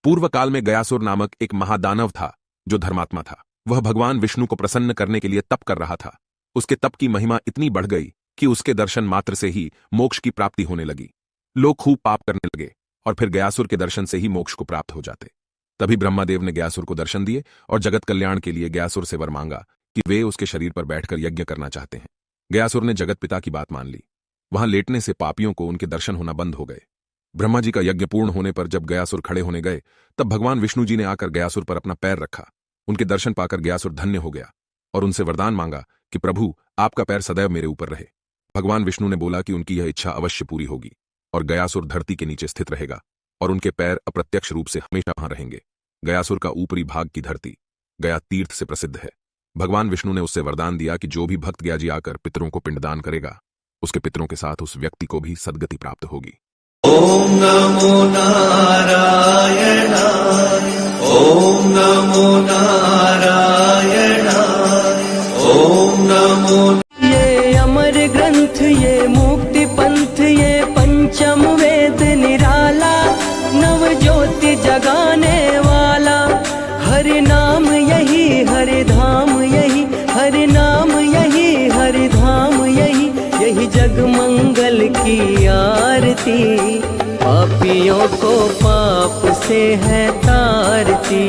पूर्व काल में गयासुर नामक एक महादानव था जो धर्मात्मा था। वह भगवान विष्णु को प्रसन्न करने के लिए तप कर रहा था। उसके तप की महिमा इतनी बढ़ गई कि उसके दर्शन मात्र से ही मोक्ष की प्राप्ति होने लगी। लोग खूब पाप करने लगे और फिर गयासुर के दर्शन से ही मोक्ष को प्राप्त हो जाते। तभी ब्रह्मादेव ने गयासुर को दर्शन दिए और जगत कल्याण के लिए गयासुर से वर मांगा कि वे उसके शरीर पर बैठकर यज्ञ करना चाहते हैं। गयासुर ने जगत पिता की बात मान ली। वहां लेटने से पापियों को उनके दर्शन होना बंद हो गए। ब्रह्मा जी का यज्ञ पूर्ण होने पर जब गयासुर खड़े होने गए तब भगवान विष्णु जी ने आकर गयासुर पर अपना पैर रखा। उनके दर्शन पाकर गयासुर धन्य हो गया और उनसे वरदान मांगा कि प्रभु, आपका पैर सदैव मेरे ऊपर रहे। भगवान विष्णु ने बोला कि उनकी यह इच्छा अवश्य पूरी होगी और गयासुर धरती के नीचे स्थित रहेगा और उनके पैर अप्रत्यक्ष रूप से हमेशा वहां रहेंगे। गयासुर का ऊपरी भाग की धरती गया तीर्थ से प्रसिद्ध है। भगवान विष्णु ने उससे वरदान दिया कि जो भी भक्त गया जी आकर पितरों को पिंडदान करेगा, उसके पितरों के साथ उस व्यक्ति को भी सद्गति प्राप्त होगी। ओम नमो नारायणाय, ओम नमो नारायणाय, ओम नमो। ये अमर ग्रंथ, ये मुक्ति पंथ, ये पंचम वेद निराला, नव ज्योति जगाने वाला, हरि नाम यही, हरि धाम यही, हरि नाम यही, हरि धाम यही, यही जग मंगल की आरती, पापियों को पाप से है तारती।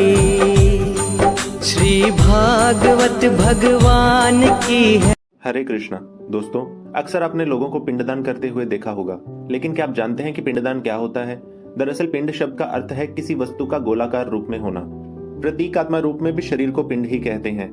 श्री भागवत भगवान की है। हरे कृष्णा। दोस्तों, अक्सर आपने लोगों को पिंडदान करते हुए देखा होगा, लेकिन क्या आप जानते हैं कि पिंडदान क्या होता है? दरअसल पिंड शब्द का अर्थ है किसी वस्तु का गोलाकार रूप में होना। प्रतीकात्मक रूप में भी शरीर को पिंड ही कहते हैं।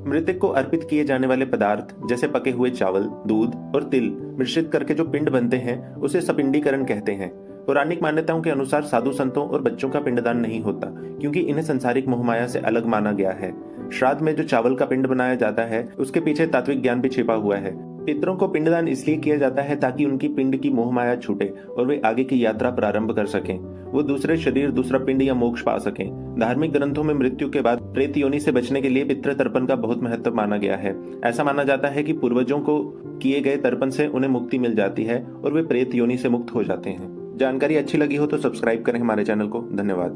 मृतक को अर्पित किए जाने वाले पदार्थ जैसे पके हुए चावल, दूध और तिल मिश्रित करके जो पिंड बनते हैं उसे सपिंडीकरण कहते हैं। पौराणिक मान्यताओं के अनुसार साधु संतों और बच्चों का पिंडदान नहीं होता, क्योंकि इन्हें संसारिक मोहमाया से अलग माना गया है। श्राद्ध में जो चावल का पिंड बनाया जाता है उसके पीछे तात्विक ज्ञान भी छिपा हुआ है। पितरों को पिंडदान इसलिए किया जाता है ताकि उनकी पिंड की मोहमाया छूटे और वे आगे की यात्रा प्रारंभ कर सकें। वो दूसरे शरीर, दूसरा पिंड या मोक्ष पा सकें। धार्मिक ग्रंथों में मृत्यु के बाद प्रेत योनि से बचने के लिए पितृ तर्पण का बहुत महत्व माना गया है। ऐसा माना जाता है कि पूर्वजों को किए गए तर्पण से उन्हें मुक्ति मिल जाती है और वे प्रेत योनि से मुक्त हो जाते हैं। जानकारी अच्छी लगी हो तो सब्सक्राइब करें हमारे चैनल को। धन्यवाद।